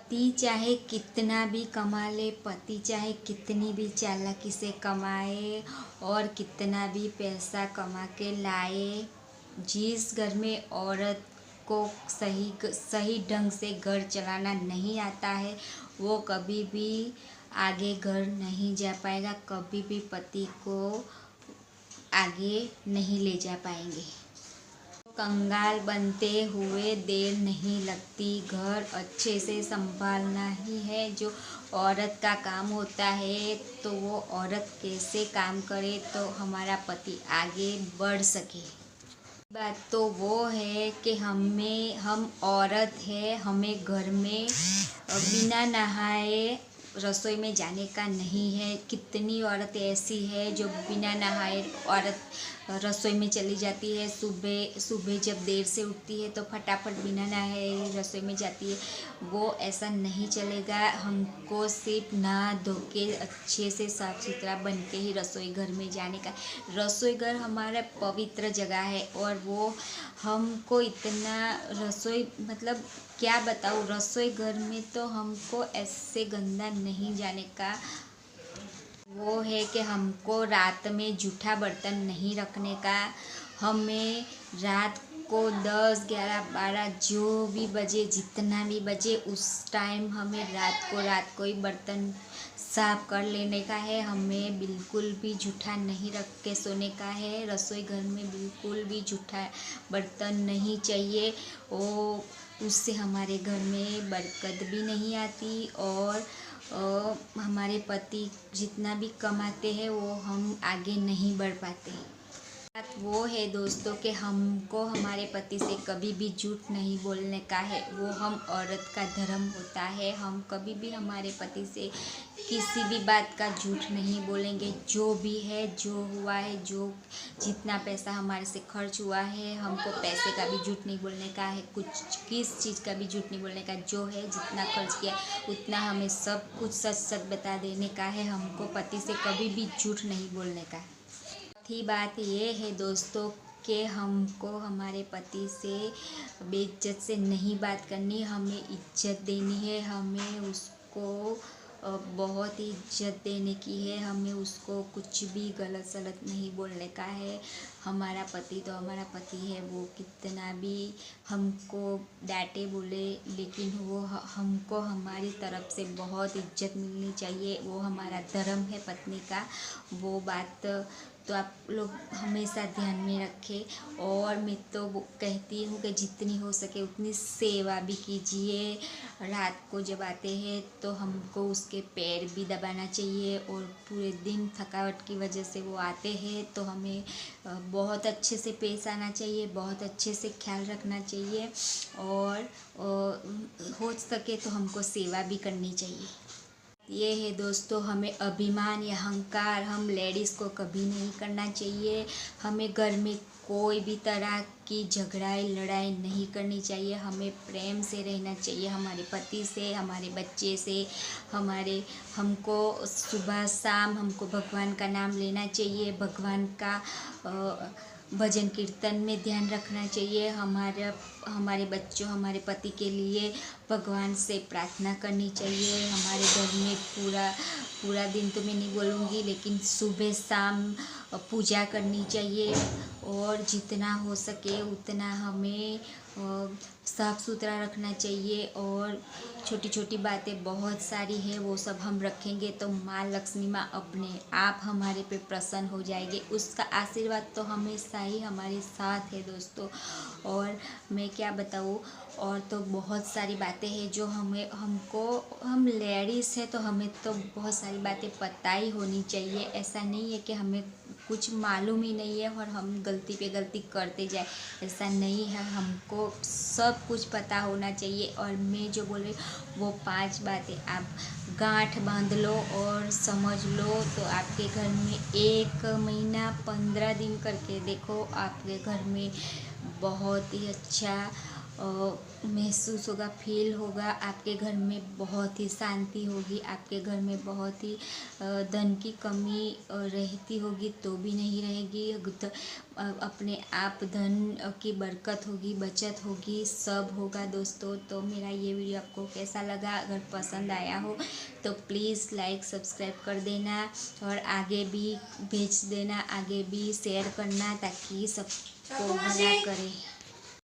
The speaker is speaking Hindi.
पति चाहे कितना भी कमा ले, पति चाहे कितनी भी चालाकी से कमाए और कितना भी पैसा कमा के लाए, जिस घर में औरत को सही ढंग से घर चलाना नहीं आता है वो कभी भी आगे घर नहीं जा पाएगा, कभी भी पति को आगे नहीं ले जा पाएंगे। कंगाल बनते हुए देर नहीं लगती, घर अच्छे से संभालना ही है जो औरत का काम होता है। तो वो औरत कैसे काम करे तो हमारा पति आगे बढ़ सके। बात तो वो है कि हम औरत है, हमें घर में बिना नहाए रसोई में जाने का नहीं है। कितनी औरत ऐसी है जो बिना नहाए औरत रसोई में चली जाती है। सुबह जब देर से उठती है तो फटाफट बिना नहाए रसोई में जाती है। वो ऐसा नहीं चलेगा। हमको सिर्फ नहा धो के अच्छे से साफ सुथरा बन के ही रसोई घर में जाने का। रसोई घर हमारा पवित्र जगह है और वो हमको इतना रसोई मतलब क्या बताऊँ, रसोई घर में तो हमको ऐसे गंदा नहीं जाने का। वो है कि हमको रात में जूठा बर्तन नहीं रखने का। हमें रात को 10, 11, 12 जो भी बजे, जितना भी बजे उस टाइम हमें रात को ही बर्तन साफ कर लेने का है। हमें बिल्कुल भी जूठा नहीं रख के सोने का है। रसोई घर में बिल्कुल भी जूठा बर्तन नहीं चाहिए। उससे हमारे घर में बरकत भी नहीं आती और हमारे पति जितना भी कमाते हैं वो हम आगे नहीं बढ़ पाते। बात वो है दोस्तों कि हमको हमारे पति से कभी भी झूठ नहीं बोलने का है। वो हम औरत का धर्म होता है। हम कभी भी हमारे पति से किसी भी बात का झूठ नहीं बोलेंगे। जो भी है, जो हुआ है, जो जितना पैसा हमारे से खर्च हुआ है, हमको पैसे का भी झूठ नहीं बोलने का है। किस चीज़ का भी झूठ नहीं बोलने का। जो है जितना खर्च किया उतना हमें सब कुछ सच सच बता देने का है। हमको पति से कभी भी झूठ नहीं बोलने का है। चौथी बात ये है दोस्तों कि हमको हमारे पति से बेइज्जत से नहीं बात करनी, हमें इज्जत देनी है। हमें उसको बहुत ही इज्जत देने की है। हमें उसको कुछ भी गलत सलत नहीं बोलने का है। हमारा पति तो हमारा पति है, वो कितना भी हमको डांटे बोले लेकिन वो हमको हमारी तरफ से बहुत इज्जत मिलनी चाहिए। वो हमारा धर्म है पत्नी का। वो बात तो आप लोग हमेशा ध्यान में रखें। और मैं तो कहती हूँ कि जितनी हो सके उतनी सेवा भी कीजिए। रात को जब आते हैं तो हमको उसके पैर भी दबाना चाहिए और पूरे दिन थकावट की वजह से वो आते हैं तो हमें बहुत अच्छे से पेश आना चाहिए, बहुत अच्छे से ख्याल रखना चाहिए और हो सके तो हमको सेवा भी करनी चाहिए। ये है दोस्तों, हमें अभिमान या अहंकार हम लेडीज़ को कभी नहीं करना चाहिए। हमें घर में कोई भी तरह की झगड़ाई लड़ाई नहीं करनी चाहिए। हमें प्रेम से रहना चाहिए हमारे पति से, हमारे बच्चे से। हमको सुबह शाम हमको भगवान का नाम लेना चाहिए। भगवान का भजन कीर्तन में ध्यान रखना चाहिए। हमारे बच्चों, हमारे पति के लिए भगवान से प्रार्थना करनी चाहिए। हमारे घर में पूरा दिन तो मैं नहीं बोलूँगी लेकिन सुबह शाम पूजा करनी चाहिए और जितना हो सके उतना हमें साफ़ सुथरा रखना चाहिए। और छोटी छोटी बातें बहुत सारी है, वो सब हम रखेंगे तो माँ लक्ष्मी माँ अपने आप हमारे पे प्रसन्न हो जाएगी। उसका आशीर्वाद तो हमेशा ही हमारे साथ है दोस्तों। और मैं क्या बताऊँ, और तो बहुत सारी बातें हैं जो हम लेडीज़ है तो हमें तो बहुत सारी बातें पता ही होनी चाहिए। ऐसा नहीं है कि हमें कुछ मालूम ही नहीं है और हम गलती पे गलती करते जाए, ऐसा नहीं है। हमको सब कुछ पता होना चाहिए। और मैं जो बोल रही वो 5 बातें आप गांठ बांध लो और समझ लो तो आपके घर में 1 महीना 15 दिन करके देखो, आपके घर में बहुत ही अच्छा महसूस होगा, फील होगा। आपके घर में बहुत ही शांति होगी, आपके घर में बहुत ही धन की कमी रहती होगी तो भी नहीं रहेगी। अपने आप धन की बरकत होगी, बचत होगी, सब होगा दोस्तों। तो मेरा ये वीडियो आपको कैसा लगा? अगर पसंद आया हो तो प्लीज़ लाइक सब्सक्राइब कर देना और आगे भी भेज देना, आगे भी शेयर करना ताकि सबको भला करे।